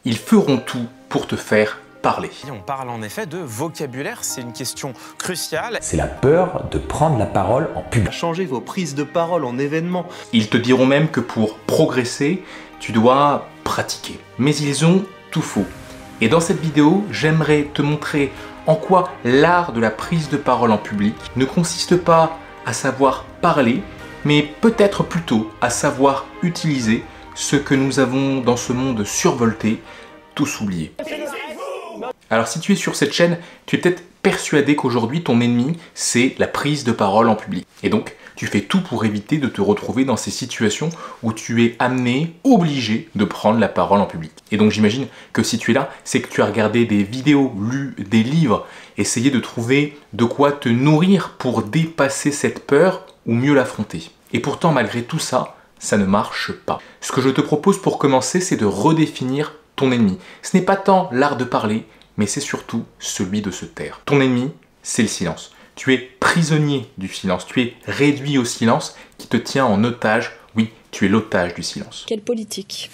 Ils feront tout pour te faire parler. On parle en effet de vocabulaire, c'est une question cruciale. C'est la peur de prendre la parole en public. Changer vos prises de parole en événement. Ils te diront même que pour progresser, tu dois pratiquer. Mais ils ont tout faux. Et dans cette vidéo, j'aimerais te montrer en quoi l'art de la prise de parole en public ne consiste pas à savoir parler, mais peut-être plutôt à savoir utiliser ce que nous avons dans ce monde survolté, tous oubliés. Alors si tu es sur cette chaîne, tu es peut-être persuadé qu'aujourd'hui ton ennemi, c'est la prise de parole en public. Et donc, tu fais tout pour éviter de te retrouver dans ces situations où tu es amené, obligé de prendre la parole en public. Et donc j'imagine que si tu es là, c'est que tu as regardé des vidéos, lu des livres, essayé de trouver de quoi te nourrir pour dépasser cette peur ou mieux l'affronter. Et pourtant, malgré tout ça, ça ne marche pas. Ce que je te propose pour commencer, c'est de redéfinir ton ennemi. Ce n'est pas tant l'art de parler, mais c'est surtout celui de se taire. Ton ennemi, c'est le silence. Tu es prisonnier du silence, tu es réduit au silence qui te tient en otage. Oui, tu es l'otage du silence. Quelle politique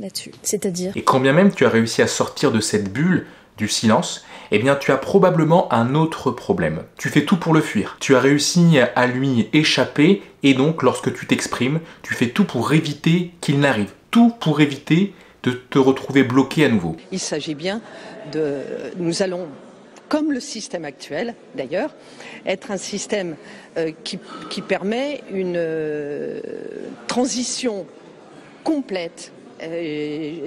là-dessus, c'est-à-dire? Et quand bien même tu as réussi à sortir de cette bulle du silence, eh bien tu as probablement un autre problème. Tu fais tout pour le fuir. Tu as réussi à lui échapper et donc lorsque tu t'exprimes, tu fais tout pour éviter qu'il n'arrive. Tout pour éviter de te retrouver bloqué à nouveau. Il s'agit bien de... Nous allons, comme le système actuel d'ailleurs, être un système qui permet une transition complète. Mais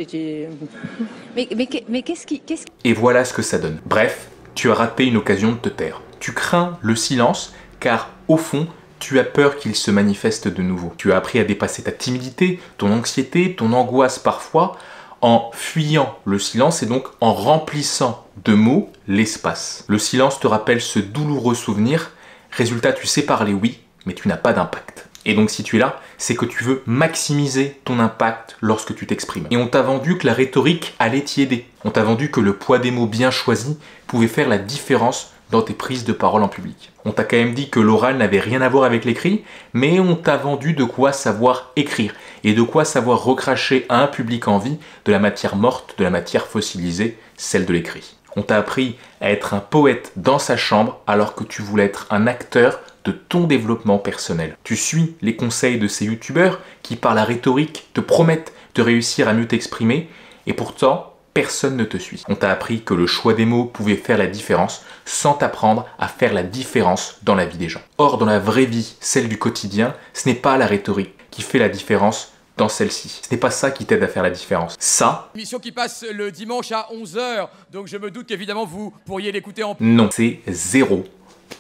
qu'est-ce qui... Et voilà ce que ça donne. Bref, tu as raté une occasion de te taire. Tu crains le silence car au fond, tu as peur qu'il se manifeste de nouveau. Tu as appris à dépasser ta timidité, ton anxiété, ton angoisse parfois, en fuyant le silence et donc en remplissant de mots l'espace. Le silence te rappelle ce douloureux souvenir. Résultat, tu sais parler, oui, mais tu n'as pas d'impact. Et donc si tu es là, c'est que tu veux maximiser ton impact lorsque tu t'exprimes. Et on t'a vendu que la rhétorique allait t'y aider. On t'a vendu que le poids des mots bien choisis pouvait faire la différence dans tes prises de parole en public. On t'a quand même dit que l'oral n'avait rien à voir avec l'écrit, mais on t'a vendu de quoi savoir écrire et de quoi savoir recracher à un public en vie de la matière morte, de la matière fossilisée, celle de l'écrit. On t'a appris à être un poète dans sa chambre alors que tu voulais être un acteur de ton développement personnel. Tu suis les conseils de ces youtubeurs qui par la rhétorique te promettent de réussir à mieux t'exprimer et pourtant personne ne te suit. On t'a appris que le choix des mots pouvait faire la différence sans t'apprendre à faire la différence dans la vie des gens. Or, dans la vraie vie, celle du quotidien, ce n'est pas la rhétorique qui fait la différence dans celle-ci. Ce n'est pas ça qui t'aide à faire la différence. Ça... Émission qui passe le dimanche à 11 h, donc je me doute qu'évidemment vous pourriez l'écouter en... Non, c'est zéro.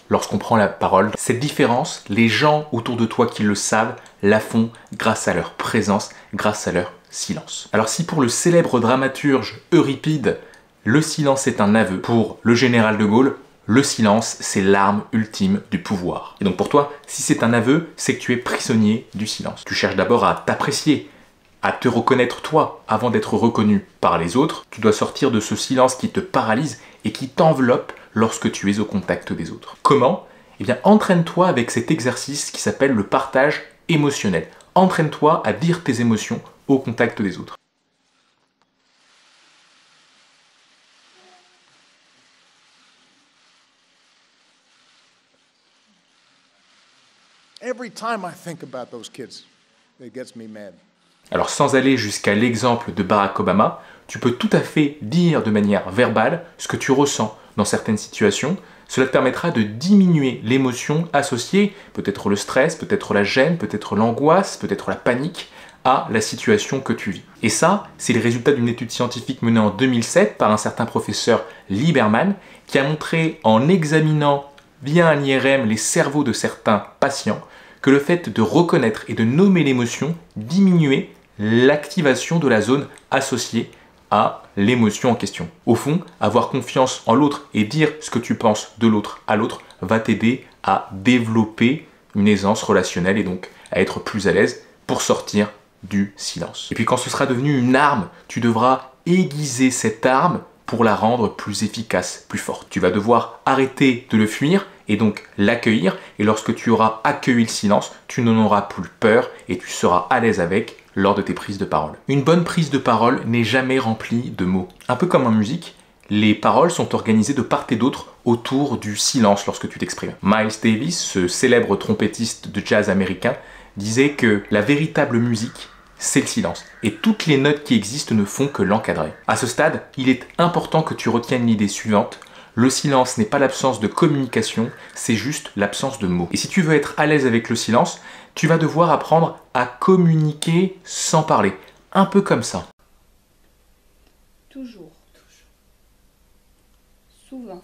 Lorsqu'on prend la parole, cette différence, les gens autour de toi qui le savent, la font grâce à leur présence, grâce à leur silence. Alors si pour le célèbre dramaturge Euripide, le silence est un aveu, pour le général de Gaulle, le silence c'est l'arme ultime du pouvoir. Et donc pour toi, si c'est un aveu, c'est que tu es prisonnier du silence. Tu cherches d'abord à t'apprécier, à te reconnaître toi, avant d'être reconnu par les autres. Tu dois sortir de ce silence qui te paralyse et qui t'enveloppe lorsque tu es au contact des autres. Comment? Eh bien, entraîne-toi avec cet exercice qui s'appelle le partage émotionnel. Entraîne-toi à dire tes émotions au contact des autres. Every time I think about those kids, it gets me mad. Alors sans aller jusqu'à l'exemple de Barack Obama, tu peux tout à fait dire de manière verbale ce que tu ressens dans certaines situations. Cela te permettra de diminuer l'émotion associée, peut-être le stress, peut-être la gêne, peut-être l'angoisse, peut-être la panique, à la situation que tu vis. Et ça, c'est le résultat d'une étude scientifique menée en 2007 par un certain professeur Lieberman qui a montré en examinant via un IRM les cerveaux de certains patients que le fait de reconnaître et de nommer l'émotion diminuait l'activation de la zone associée à l'émotion en question. Au fond, avoir confiance en l'autre et dire ce que tu penses de l'autre à l'autre va t'aider à développer une aisance relationnelle et donc à être plus à l'aise pour sortir du silence. Et puis quand ce sera devenu une arme, tu devras aiguiser cette arme pour la rendre plus efficace, plus forte. Tu vas devoir arrêter de le fuir et donc l'accueillir. Et lorsque tu auras accueilli le silence, tu n'en auras plus peur et tu seras à l'aise avec lors de tes prises de parole. Une bonne prise de parole n'est jamais remplie de mots. Un peu comme en musique, les paroles sont organisées de part et d'autre autour du silence lorsque tu t'exprimes. Miles Davis, ce célèbre trompettiste de jazz américain, disait que la véritable musique, c'est le silence. Et toutes les notes qui existent ne font que l'encadrer. À ce stade, il est important que tu retiennes l'idée suivante. Le silence n'est pas l'absence de communication, c'est juste l'absence de mots. Et si tu veux être à l'aise avec le silence, tu vas devoir apprendre à communiquer sans parler. Un peu comme ça. Toujours. Souvent.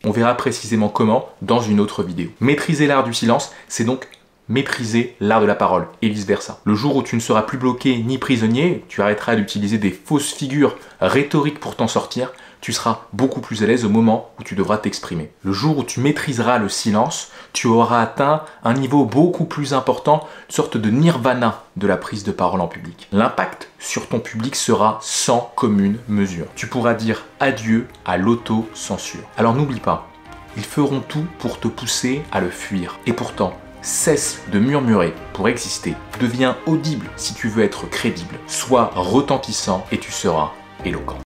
On verra précisément comment dans une autre vidéo. Maîtriser l'art du silence, c'est donc maîtriser l'art de la parole et vice-versa. Le jour où tu ne seras plus bloqué ni prisonnier, tu arrêteras d'utiliser des fausses figures rhétoriques pour t'en sortir, tu seras beaucoup plus à l'aise au moment où tu devras t'exprimer. Le jour où tu maîtriseras le silence, tu auras atteint un niveau beaucoup plus important, une sorte de nirvana de la prise de parole en public. L'impact sur ton public sera sans commune mesure. Tu pourras dire adieu à l'auto-censure. Alors n'oublie pas, ils feront tout pour te pousser à le fuir. Et pourtant, cesse de murmurer pour exister. Deviens audible si tu veux être crédible. Sois retentissant et tu seras éloquent.